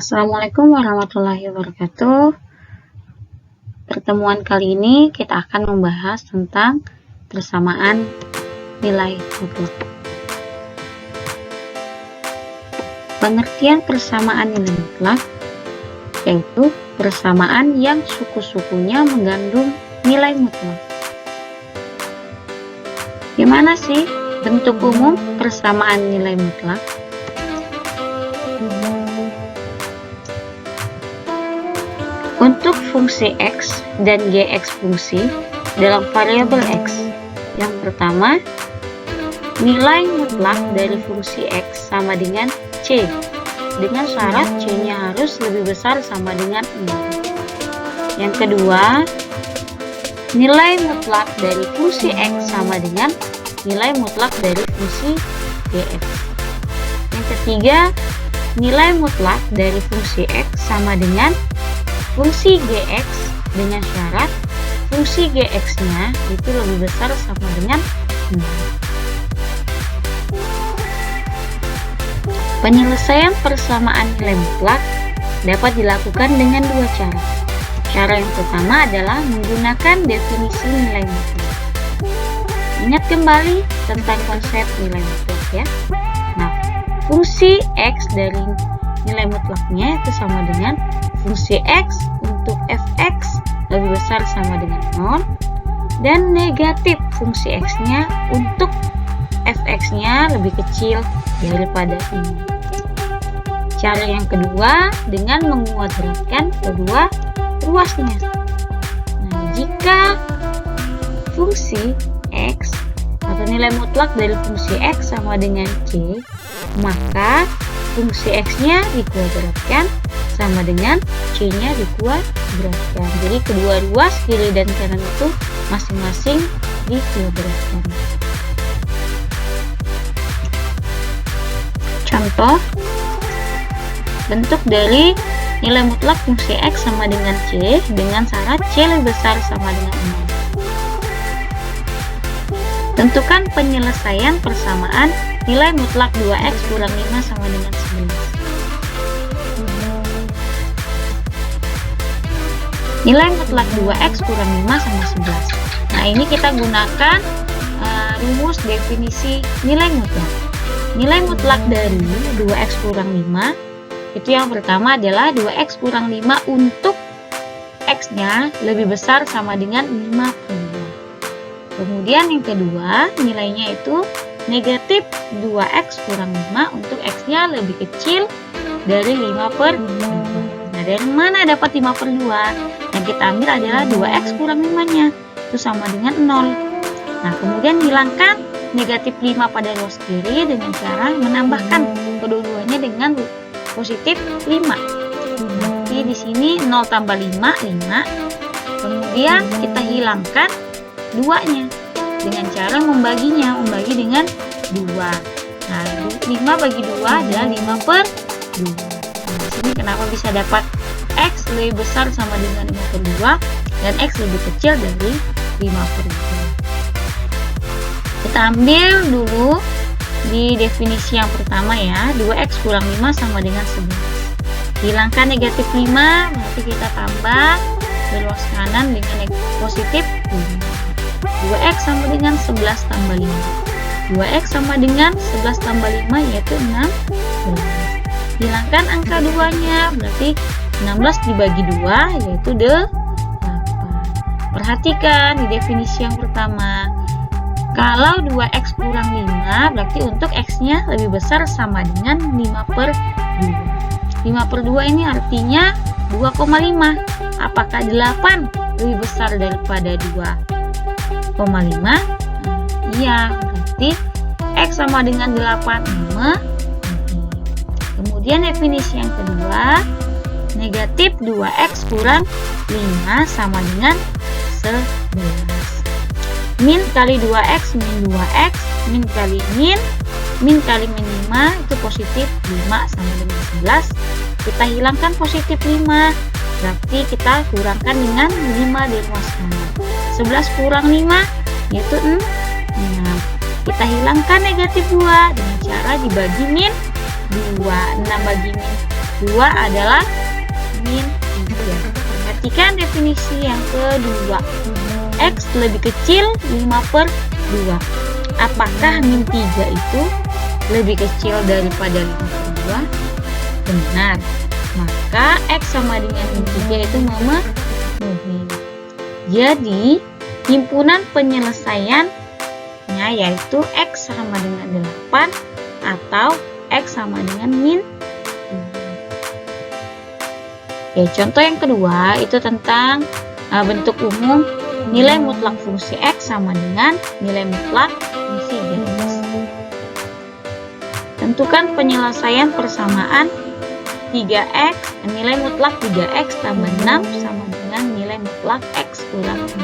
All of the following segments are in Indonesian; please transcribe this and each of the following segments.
Assalamualaikum warahmatullahi wabarakatuh. Pertemuan kali ini kita akan membahas tentang persamaan nilai mutlak. Pengertian persamaan nilai mutlak yaitu persamaan yang suku-sukunya mengandung nilai mutlak. Gimana sih bentuk umum persamaan nilai mutlak? Untuk fungsi x dan gx fungsi dalam variabel x, yang pertama, nilai mutlak dari fungsi x sama dengan c, dengan syarat c-nya harus lebih besar sama dengan 0. Yang kedua, nilai mutlak dari fungsi x sama dengan nilai mutlak dari fungsi gx. Yang ketiga, nilai mutlak dari fungsi x sama dengan fungsi gx dengan syarat fungsi gx-nya itu lebih besar sama dengan 0. Penyelesaian persamaan nilai mutlak dapat dilakukan dengan dua cara. Cara yang pertama adalah menggunakan definisi nilai mutlak. Ingat kembali tentang konsep nilai mutlak ya. Nah, fungsi x dari nilai mutlaknya itu sama dengan fungsi x untuk fx lebih besar sama dengan 0 dan negatif fungsi x-nya untuk fx-nya lebih kecil daripada ini. Cara yang kedua dengan menguadratkan kedua ruasnya. Nah, jika fungsi x atau nilai mutlak dari fungsi x sama dengan c, maka fungsi x-nya dikuadratkan sama dengan c-nya dikuadratkan. Jadi kedua ruas kiri dan kanan itu masing-masing dikuadratkan. Contoh, bentuk dari nilai mutlak fungsi x sama dengan c dengan syarat c lebih besar sama dengan 0. Tentukan penyelesaian persamaan nilai mutlak 2x kurang 5 sama dengan 11. Nilai mutlak 2x kurang 5 sama 11. Nah, ini kita gunakan rumus definisi nilai mutlak. Nilai mutlak dari 2x kurang 5 itu yang pertama adalah 2x kurang 5 untuk x-nya lebih besar sama dengan 5/2. Kemudian yang kedua, nilainya itu negatif 2x kurang 5 untuk x-nya lebih kecil dari 5/2. Nah, dari mana dapat 5/2? Yang kita ambil adalah 2x kurang 5-nya, itu sama dengan 0. Nah, kemudian hilangkan negatif 5 pada ruas kiri dengan cara menambahkan kedua-duanya dengan positif 5. Jadi di sini 0 tambah 5, 5. Kemudian kita hilangkan 2-nya dengan cara membaginya, membagi dengan 2. Nah, 5 bagi 2 adalah 5/2. Nah, di sini kenapa bisa dapat x lebih besar sama dengan 5/2 dan x lebih kecil dari 5/2. Kita ambil dulu di definisi yang pertama ya, 2x kurang 5 sama dengan 11. Hilangkan negatif 5, berarti kita tambah ruas kanan dengan positif 5. 2x sama dengan 11 tambah 5. 2x sama dengan 11 tambah 5 yaitu 16. Hilangkan angka 2-nya, berarti 16 dibagi 2 yaitu 8. Perhatikan di definisi yang pertama. Kalau 2x kurang 5 berarti untuk x-nya lebih besar sama dengan 5/2. 5/2 ini artinya 2,5. Apakah 8 lebih besar daripada 2,5? Iya, berarti x sama dengan 8. Kemudian definisi yang kedua, negatif 2x kurang 5 sama dengan 11. Min kali 2x min 2x, min kali min kali min 5 itu positif 5 sama dengan 11. Kita hilangkan positif 5, berarti kita kurangkan dengan 5 di ruas kanan. 11 kurang 5 yaitu 6. Kita hilangkan negatif 2 dengan cara dibagi min 2. 6 bagi min 2 adalah min 3. Perhatikan definisi yang kedua. X lebih kecil 5/2. Apakah min 3 itu lebih kecil daripada 5/2? Benar. Maka X sama dengan min 3 itu memenuhi. Jadi, himpunan penyelesaiannya yaitu X sama dengan 8 atau X sama dengan min 3. Oke, contoh yang kedua itu tentang bentuk umum nilai mutlak fungsi X sama dengan nilai mutlak fungsi Gx. Tentukan penyelesaian persamaan 3x, nilai mutlak 3x tambah 6 sama dengan nilai mutlak x kurang 5.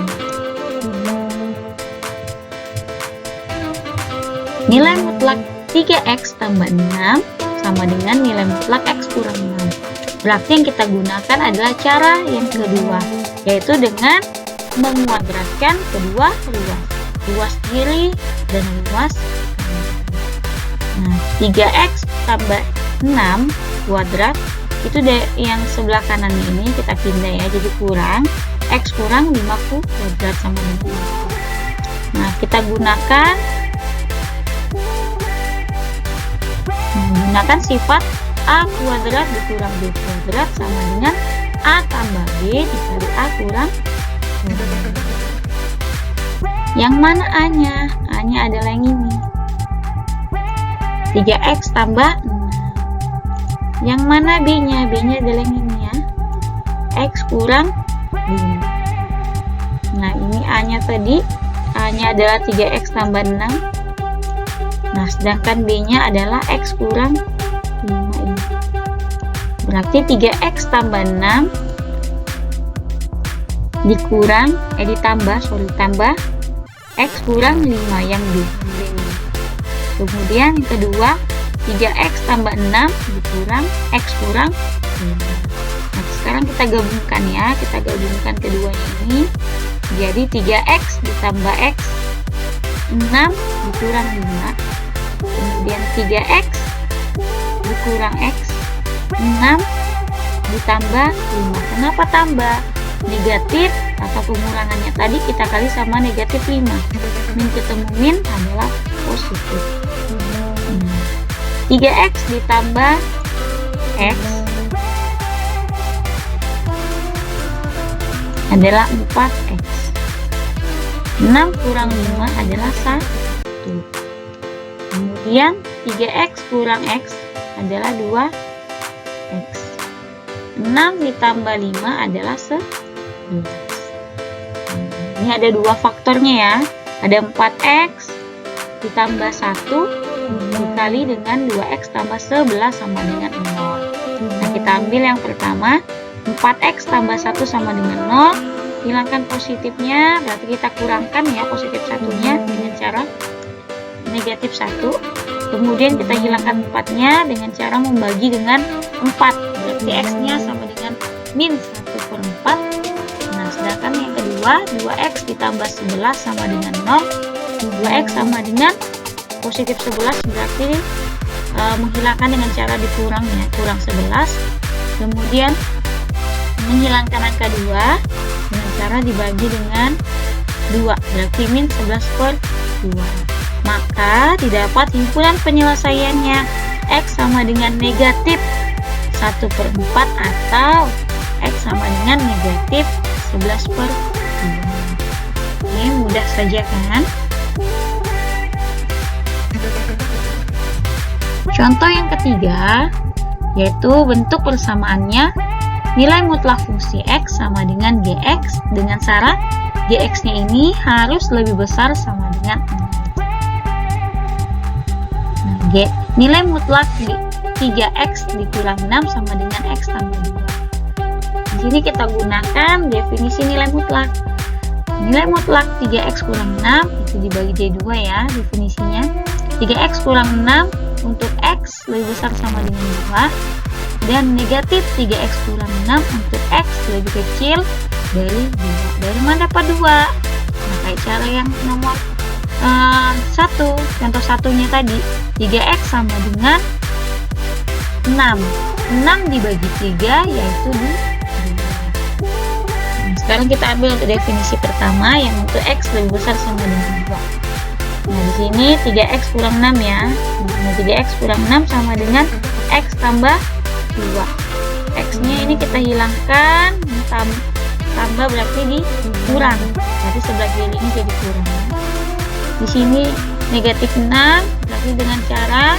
Nilai mutlak 3x tambah 6 sama dengan nilai mutlak x kurang 6. Berarti yang kita gunakan adalah cara yang kedua, yaitu dengan menguadratkan kedua luas kiri dan luas kanan. Nah, 3x tambah 6 kuadrat itu yang sebelah kanan ini kita pindah ya, jadi kurang x kurang 5 kuadrat sama dengan 5. Nah, kita gunakan sifat a kuadrat dikurang b kuadrat sama dengan a tambah b dikali a kurang b. Yang mana a-nya? A-nya adalah yang ini, 3x tambah 6. Yang mana b-nya? B-nya adalah yang ini ya, x kurang 5. Nah, ini a-nya tadi, a-nya adalah 3x tambah 6. Nah, sedangkan b-nya adalah x kurang 5 ini. Berarti 3x tambah 6 ditambah x kurang 5 yang b. Kemudian yang kedua, 3x tambah 6 dikurang x kurang 5. Nah, sekarang kita gabungkan ya, kita gabungkan keduanya ini. Jadi 3x ditambah x 6 dikurang 5. Kemudian 3x dikurang x 6 ditambah 5. Kenapa tambah? Negatif atau pengurangannya tadi kita kali sama negatif 5. Min ketemu min adalah positif. 3x ditambah x adalah 4x. 6 kurang 5 adalah 1. Kemudian 3x kurang x adalah 2x. 6 ditambah 5 adalah 11. Ini ada dua faktornya ya. Ada 4x ditambah 1 dikali dengan 2x tambah 11 sama dengan 0. Nah, kita ambil yang pertama, 4x tambah 1 sama dengan 0. Hilangkan positifnya, berarti kita kurangkan ya positif satunya dengan cara negatif 1. Kemudian kita hilangkan 4-nya dengan cara membagi dengan 4. Berarti x-nya sama dengan min 1/4. Nah, sedangkan yang kedua, 2x ditambah 11 sama dengan 0. 2x sama dengan positif 11, berarti menghilangkan dengan cara dikurang ya, kurang 11. Kemudian menghilangkan angka 2 dengan cara dibagi dengan 2, berarti min 11/2. Maka didapat himpunan penyelesaiannya x sama dengan negatif 1/4 atau x sama dengan negatif 11/2. Ini mudah saja kan? Contoh yang ketiga, yaitu bentuk persamaannya nilai mutlak fungsi x sama dengan gx dengan syarat gx-nya ini harus lebih besar sama dengan 0. Nah, nilai mutlak 3x dikurang 6 sama dengan x tambah 2. Di sini kita gunakan definisi nilai mutlak. Nilai mutlak 3x kurang 6 itu dibagi jadi 2 ya definisinya. 3x kurang 6 untuk x lebih besar sama dengan 2 dan negatif 3x kurang 6 untuk x lebih kecil dari 2. Dari mana dapat 2? Nah, kayak cara yang nomor 1, contoh satunya tadi, 3x sama dengan 6. 6 dibagi 3 yaitu di 2. Nah, sekarang kita ambil untuk definisi pertama yang untuk X lebih besar sama dengan 2. Nah, di sini 3X kurang 6 ya. Nah, 3X kurang 6 sama dengan X tambah 2. X-nya ini kita hilangkan, tambah berarti dikurang. Berarti sebelah kiri ini jadi kurang. Di sini negatif 6 berarti dengan cara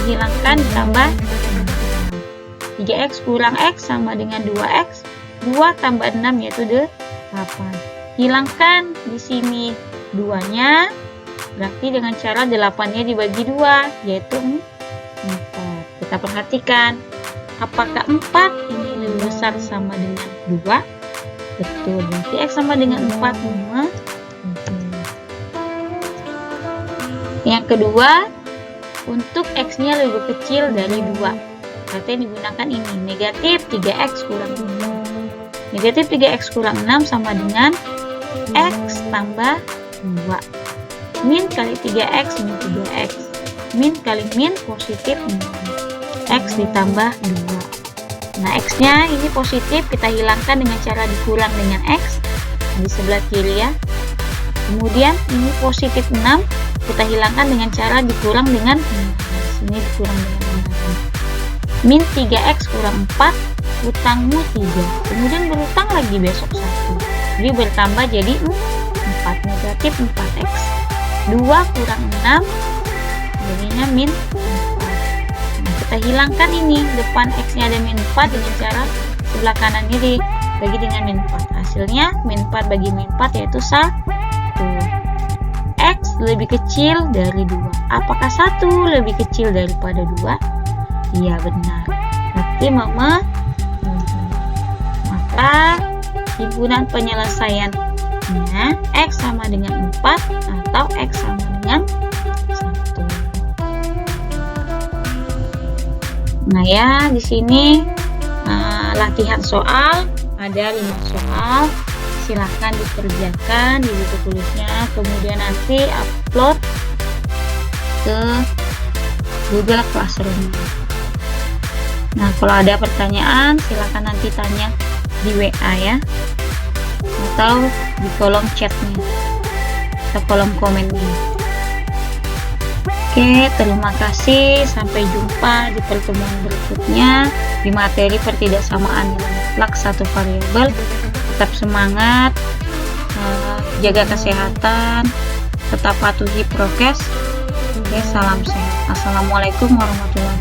dihilangkan ditambah 3X kurang X sama dengan 2X. 2 tambah 6 yaitu 8. Hilangkan di sini 2-nya, berarti dengan cara 8-nya dibagi 2 yaitu 4. Kita perhatikan, apakah 4 ini lebih besar sama dengan 2? Betul, berarti X sama dengan 4. Yang kedua, untuk X-nya lebih kecil dari 2. Berarti yang digunakan ini, negatif 3X kurang 6. Negatif 3X kurang 6 sama dengan X tambah 2. Min kali 3X min 3X. Min kali min positif 6. X ditambah 2. Nah, X-nya ini positif, kita hilangkan dengan cara dikurang dengan X di sebelah kiri ya. Kemudian ini positif 6, kita hilangkan dengan cara dikurang dengan sini dikurang dengan 6. Min 3X kurang 4, utangmu 3. Kemudian berutang lagi besok 1. Jadi bertambah jadi 4, negatif 4X. 2 kurang 6, jadinya min 4. Nah, kita hilangkan ini, depan X-nya ada min 4 dengan cara sebelah kanan ini dibagi dengan min 4. Hasilnya min 4 bagi min 4 yaitu 1. X lebih kecil dari 2. Apakah 1 lebih kecil daripada 2? Iya, benar. Berarti maka himpunan penyelesaiannya X sama dengan 4 atau X sama dengan 1. Nah ya, di sini latihan soal ada 5 soal. Silahkan dikerjakan di buku tulisnya, kemudian nanti upload ke Google Classroom. Nah, kalau ada pertanyaan silahkan nanti tanya di WA ya, atau di kolom chatnya atau kolom komennya. Oke, terima kasih, sampai jumpa di pertemuan berikutnya di materi pertidaksamaan nilai mutlak satu variabel. Tetap semangat, jaga kesehatan, tetap patuhi prokes. Oke, salam sehat. Assalamualaikum warahmatullahi wabarakatuh.